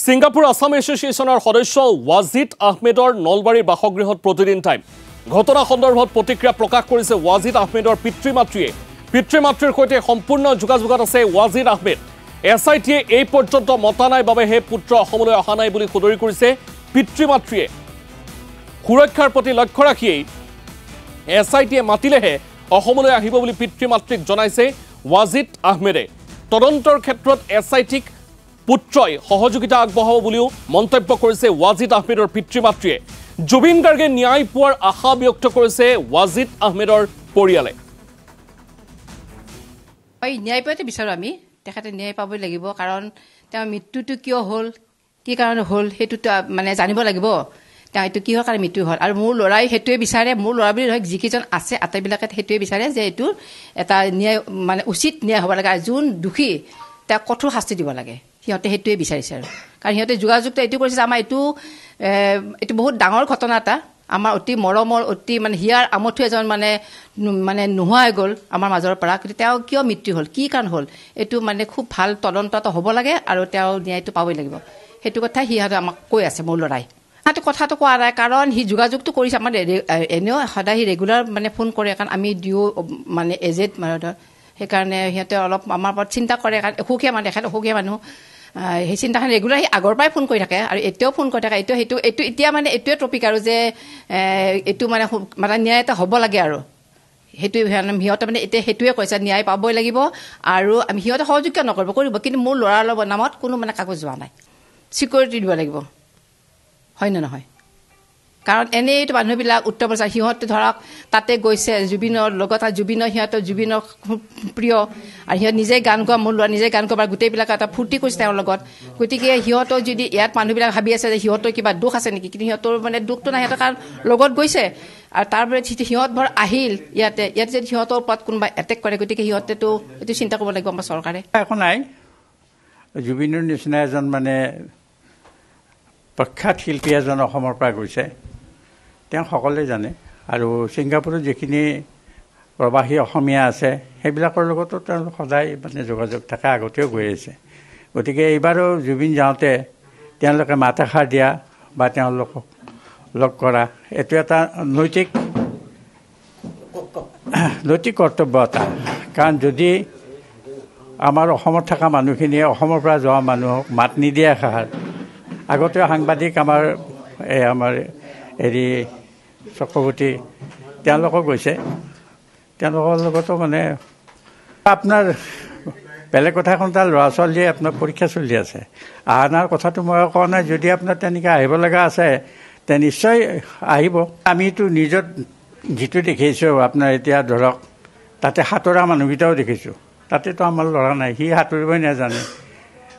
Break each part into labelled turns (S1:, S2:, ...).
S1: Singapore Assam এছ'চিয়েশ্যনৰ সদস্য ৱাজিদ আহমেদৰ নলবাৰীৰ বাসগৃহত প্ৰতিদিন টাইম ঘটনা সন্দৰ্ভত প্ৰতিক্ৰিয়া প্ৰকাশ কৰিছে ৱাজিদ আহমেদৰ পিতৃ-মাতৃয়ে পিতৃ-মাতৃৰ সৈতে সম্পূৰ্ণ যোগাযোগত আছে ৱাজিদ আহমেদ এছআইটিয়ে এই পৰ্যন্ত মতা নাই বাবেহে পুত্ৰ অসমলৈ অহা নাই বুলি সদৰি কৰিছে পিতৃ-মাতৃয়ে সুৰক্ষাৰ প্ৰতি লক্ষ্য ৰাখিয়েই এছআইটিয়ে মাতিলেহে অসমলৈ আহিব বুলি পিতৃ-মাতৃক জনাইছে ৱাজিদ আহমেদে তদন্তৰ ক্ষেত্ৰত এছআইটিক পুত্ৰই সহযোগিতা আগবঢ়াব বুলিও মন্তব্য কৰিছে ৱাজিদ আহমেদৰ পিতৃ-মাতৃয়ে জুবিন গাৰ্গে ন্যায় পোৱাৰ আশা ব্যক্ত কৰিছে ৱাজিদ আহমেদৰ পৰিয়ালে
S2: ন্যায় পাইতে বিচাৰো আমি তেখেতে ন্যায় পাবই লাগিব কাৰণ তেওঁ মৃত্যুটো কিয় হ'ল কি কাৰণে হ'ল সেইটো মানে জানিব লাগিব তেওঁ এইটো কিহৰ কাৰণে মৃত্যু হ'ল আৰু মোৰ ল'ৰাই সেইটোৱে বিচাৰে মোৰ ল'ৰা বুলি নহয় যিকেইজন আছে আটাইবিলাকে সেইটোৱে বিচাৰে যে এইটো এটা ন্যায় মানে উচিত ন্যায় হ'ব লাগে আৰু যোন দোষী তেওঁক কঠোৰ শাস্তি দিব লাগে সিহঁতে সেইটোৱে বিচাৰিছে আৰু কাৰণ সিহঁতে যোগাযোগটো এইটো কৰিছে আমাৰ এইটো বহুত ডাঙৰ ঘটনা এটা আমাৰ অতি মৰমৰ অতি মানে হিয়াৰ আমঠু এজন মানে নোহোৱা হৈ গ'ল আমাৰ মাজৰ পৰা কিন্তু তেওঁ কিয় মৃত্যু হ'ল কি কাৰণ হ'ল এইটো মানে খুব ভাল তদন্ত এটা হ'ব লাগে আৰু তেওঁ ন্যায়টো পাবই লাগিব সেইটো কথা সিহঁতে আমাক কৈ আছে মোৰ ল'ৰাই সিহঁতে কথাটো কোৱা নাই কাৰণ সি যোগাযোগটো কৰিছে আমাৰ এনেও সদায় সি ৰেগুলাৰ মানে ফোন কৰে কাৰণ আমি দিওঁ মানে এজেড মানে সেইকাৰণে সিহঁতে অলপ আমাৰ ওপৰত চিন্তা কৰে কাৰণ অসুখীয়া মানুহ এখেত অসুখীয়া মানুহ সেই চিন্তাখন ৰেগুলাৰ সি আগৰ পৰাই ফোন কৰি থাকে আৰু এতিয়াও ফোন কৰি থাকে এইটো এতিয়া মানে এইটোৱে টপিক আৰু যে এইটো মানে ন্যায় এটা হ'ব লাগে আৰু সেইটোৱে সিহঁতে মানে এতিয়া সেইটোৱে কৈছে ন্যায় পাবই লাগিব আৰু আমি সিহঁতে সহযোগিতা নকৰিব কৰিব কিন্তু মোৰ ল'ৰাৰ লগত নামত কোনো মানে কাগজ যোৱা নাই ছিকিউৰিটি দিব লাগিব হয় নে নহয় কাৰণ এনেইতো মানুহবিলাক উত্তৰ প্ৰচাৰ সিহঁতে ধৰক তাতে গৈছে জুবিনৰ লগত আৰু জুবিনৰ প্ৰিয় আৰু সিহঁত নিজে গান গোৱা মোৰ ল'ৰা নিজে গান গোৱা গোটেইবিলাক এটা ফূৰ্তি কৰিছে তেওঁৰ লগত গতিকে সিহঁতৰ যদি ইয়াত মানুহবিলাক ভাবি আছে যে সিহঁতৰ কিবা দুখ আছে নেকি কিন্তু সিহঁতৰ মানে দুখটো নাই সিহঁতৰ কাৰণ লগত গৈছে আৰু তাৰপৰা সিহঁত ধৰ আহিল ইয়াতে যদি সিহঁতৰ ওপৰত কোনোবা এটেক কৰে গতিকে সিহঁতেতো এইটো চিন্তা কৰিব লাগিব আমাৰ চৰকাৰে
S3: একো নাই জুবিনৰ নিচিনা এজন মানে প্ৰখ্যাত শিল্পী এজন অসমৰ পৰা গৈছে তেওঁ সকলোৱে জানে আৰু ছিংগাপুৰত যিখিনি প্ৰবাসী অসমীয়া আছে সেইবিলাকৰ লগতো তেওঁলোক সদায় মানে যোগাযোগ থাকে আগতেও গৈ আছে গতিকে এইবাৰো জুবিন যাওঁতে তেওঁলোকে মাত এষাৰ দিয়া বা তেওঁলোকক লগ কৰা এইটো এটা নৈতিক কৰ্তব্য এটা কাৰণ যদি আমাৰ অসমত থকা মানুহখিনিয়ে অসমৰ পৰা যোৱা মানুহক মাত নিদিয়ে এষাৰ আগতেও সাংবাদিক আমাৰ হেৰি চক্ৰৱৰ্তী তেওঁলোকক গৈছে তেওঁলোকৰ লগতো মানে আপোনাৰ বেলেগ কথা এখন তাৰ ল'ৰা ছোৱালীয়ে আপোনাৰ পৰীক্ষা চলি আছে অনাৰ কথাটো মই কোৱা নাই যদি আপোনাৰ তেনেকৈ আহিব লগা আছে তে নিশ্চয় আহিব আমিতো নিজৰ যিটো দেখিছোঁ আপোনাৰ এতিয়া ধৰক তাতে সাঁতোৰা মানুহকেইটাও দেখিছোঁ তাতেতো আমাৰ ল'ৰা নাই সি সাঁতুৰিবই নাজানে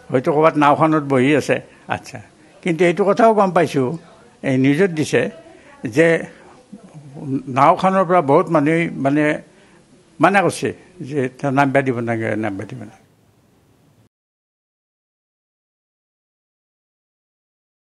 S3: হয়তো ক'ৰবাত নাওখনত বহি আছে আচ্ছা কিন্তু এইটো কথাও গম পাইছোঁ এই নিউজত দিছে যে নাওখনৰ পৰা বহুত মানুহে মানে মানা কৰিছে যে নামিব দিব নালাগে